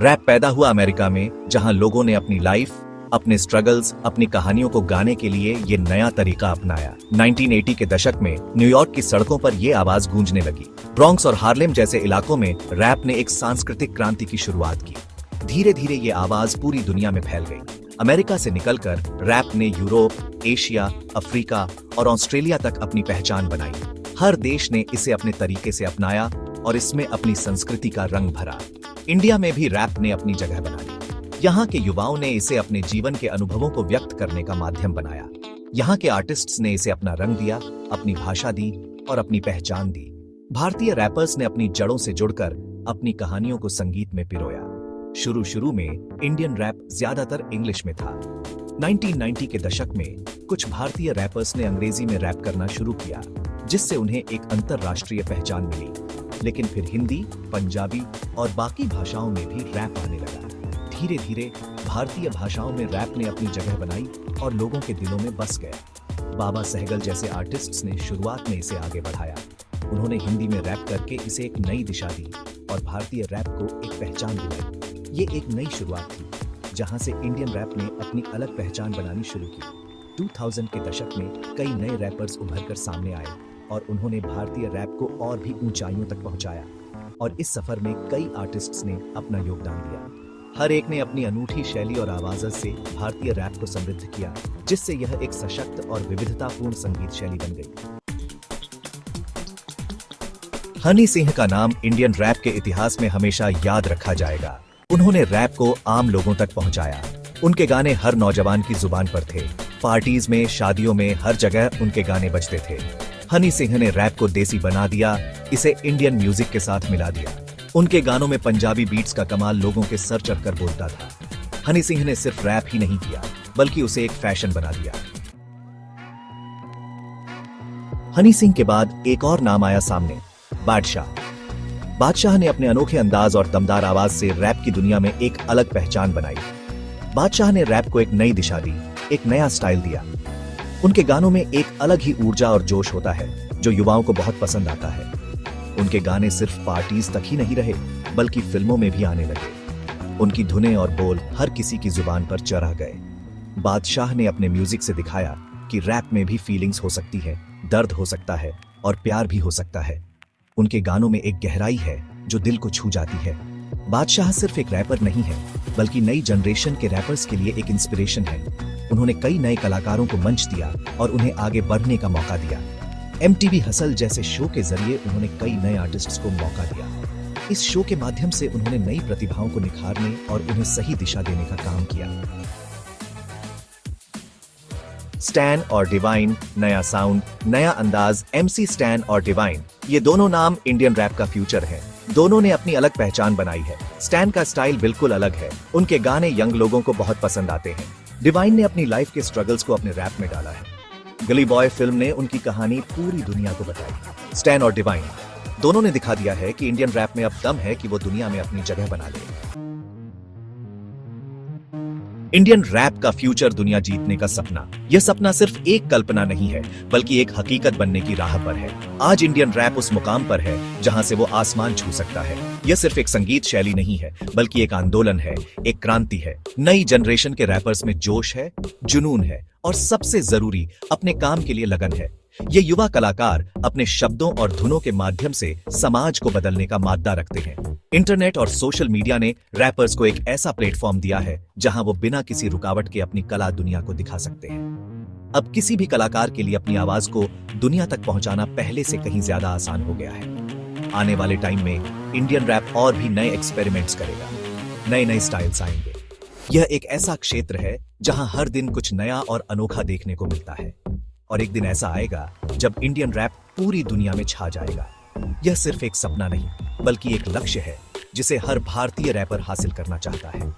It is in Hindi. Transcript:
रैप पैदा हुआ अमेरिका में, जहां लोगों ने अपनी लाइफ, अपने स्ट्रगल्स, अपनी कहानियों को गाने के लिए ये नया तरीका अपनाया। 1980 के दशक में न्यूयॉर्क की सड़कों पर ये आवाज गूंजने लगी। ब्रॉन्क्स और हार्लेम जैसे इलाकों में रैप ने एक सांस्कृतिक क्रांति की शुरुआत की। धीरे धीरे ये आवाज पूरी दुनिया में फैल गई। अमेरिका से निकलकर रैप ने यूरोप, एशिया, अफ्रीका और ऑस्ट्रेलिया तक अपनी पहचान बनाई। हर देश ने इसे अपने तरीके से अपनाया और इसमें अपनी संस्कृति का रंग भरा। इंडिया में भी रैप ने अपनी जगह बना ली। यहाँ के युवाओं ने इसे अपने जीवन के अनुभवों को व्यक्त करने का माध्यम बनाया। यहाँ के आर्टिस्ट्स ने इसे अपना रंग दिया, अपनी भाषा दी और अपनी पहचान दी। भारतीय रैपर्स ने अपनी जड़ों से जुड़कर अपनी कहानियों को संगीत में पिरोया। शुरू में इंडियन रैप ज्यादातर इंग्लिश में था। 1990 के दशक में कुछ भारतीय रैपर्स ने अंग्रेजी में रैप करना शुरू किया, जिससे उन्हें एक अंतरराष्ट्रीय पहचान मिली। लेकिन फिर हिंदी, पंजाबी और बाकी भाषाओं में भी रैप आने लगा। धीरे धीरे भारतीय भाषाओं में रैप ने अपनी जगह बनाई और लोगों के दिलों में बस गया। बाबा सहगल जैसे आर्टिस्ट्स ने शुरुआत में इसे आगे बढ़ाया। उन्होंने हिंदी में रैप करके इसे एक नई दिशा दी और भारतीय रैप को एक पहचान दिलाई। ये एक नई शुरुआत थी, जहां से इंडियन रैप ने अपनी अलग पहचान बनानी शुरू की। 2000 के दशक में कई नए रैपर्स उभर कर सामने आए और उन्होंने भारतीय रैप को और भी ऊंचाइयों तक पहुंचाया। और इस सफर में कई आर्टिस्ट्स ने अपना योगदान दिया। हर एक ने अपनी अनूठी शैली और आवाज से भारतीय रैप को समृद्ध किया, जिससे यह एक सशक्त और विविधतापूर्ण संगीत शैली बन गई। हनी सिंह का नाम इंडियन रैप के इतिहास में हमेशा याद रखा जाएगा। उन्होंने रैप को आम लोगों तक पहुंचाया। उनके गाने हर नौजवान की जुबान पर थे। पार्टीज में, शादियों में, हर जगह उनके गाने बजते थे। हनी सिंह ने रैप को देसी बना दिया, इसे इंडियन म्यूजिक के साथ मिला दिया। उनके गानों में पंजाबी बीट्स का कमाल लोगों के सर चढ़कर बोलता था। हनी सिंह ने सिर्फ रैप ही नहीं किया, बल्कि उसे एक फैशन बना दिया। हनी सिंह के बाद एक और नाम आया सामने, बादशाह। बादशाह ने अपने अनोखे अंदाज और दमदार आवाज से रैप की दुनिया में एक अलग पहचान बनाई। बादशाह ने रैप को एक नई दिशा दी, एक नया स्टाइल दिया। उनके गानों में एक अलग ही ऊर्जा और जोश होता है, जो युवाओं को बहुत पसंद आता है। उनके गाने सिर्फ पार्टीज तक ही नहीं रहे, बल्कि फिल्मों में भी आने लगे। उनकी धुनें और बोल हर किसी की जुबान पर चढ़ गए। बादशाह ने अपने म्यूजिक से दिखाया कि रैप में भी फीलिंग्स हो सकती है, दर्द हो सकता है और प्यार भी हो सकता है। उनके गानों में एक गहराई है जो दिल को छू जाती है। बादशाह सिर्फ एक रैपर नहीं है, बल्कि नई जनरेशन के रैपर्स के लिए एक इंस्पिरेशन है। उन्होंने कई नए कलाकारों को मंच दिया और उन्हें आगे बढ़ने का मौका दिया। MTV हसल जैसे शो के जरिए उन्होंने कई नए आर्टिस्ट्स को मौका दिया। इस शो के माध्यम से उन्होंने नई प्रतिभाओं को निखारने और उन्हें सही दिशा देने का काम किया। स्टैन और डिवाइन, नया साउंड, नया अंदाज। MC स्टैन और डिवाइन, ये दोनों नाम इंडियन रैप का फ्यूचर है। दोनों ने अपनी अलग पहचान बनाई है। स्टैन का स्टाइल बिल्कुल अलग है। उनके गाने यंग लोगों को बहुत पसंद आते हैं। डिवाइन ने अपनी लाइफ के स्ट्रगल्स को अपने रैप में डाला है। गली बॉय फिल्म ने उनकी कहानी पूरी दुनिया को बताई। स्टैन और डिवाइन दोनों ने दिखा दिया है कि इंडियन रैप में अब दम है कि वो दुनिया में अपनी जगह बना ले। इंडियन रैप का फ्यूचर दुनिया जीतने का सपना। यह सपना सिर्फ एक कल्पना नहीं है, बल्कि एक हकीकत बनने की राह पर है। आज इंडियन रैप उस मुकाम पर है जहां से वो आसमान छू सकता है। यह सिर्फ एक संगीत शैली नहीं है, बल्कि एक आंदोलन है, एक क्रांति है। नई जनरेशन के रैपर्स में जोश है, जुनून है और सबसे जरूरी, अपने काम के लिए लगन है। ये युवा कलाकार अपने शब्दों और धुनों के माध्यम से समाज को बदलने का मादा रखते हैं। इंटरनेट और सोशल मीडिया ने रैपर्स को एक ऐसा प्लेटफॉर्म दिया है जहां वो बिना किसी रुकावट के अपनी कला दुनिया को दिखा सकते हैं। अब किसी भी कलाकार के लिए अपनी आवाज को दुनिया तक पहुंचाना पहले से कहीं ज्यादा आसान हो गया है। आने वाले टाइम में इंडियन रैप और भी नए एक्सपेरिमेंट्स करेगा, नए नए स्टाइल्स आएंगे। यह एक ऐसा क्षेत्र है जहां हर दिन कुछ नया और अनोखा देखने को मिलता है। और एक दिन ऐसा आएगा जब इंडियन रैप पूरी दुनिया में छा जाएगा। यह सिर्फ एक सपना नहीं, बल्कि एक लक्ष्य है जिसे हर भारतीय रैपर हासिल करना चाहता है।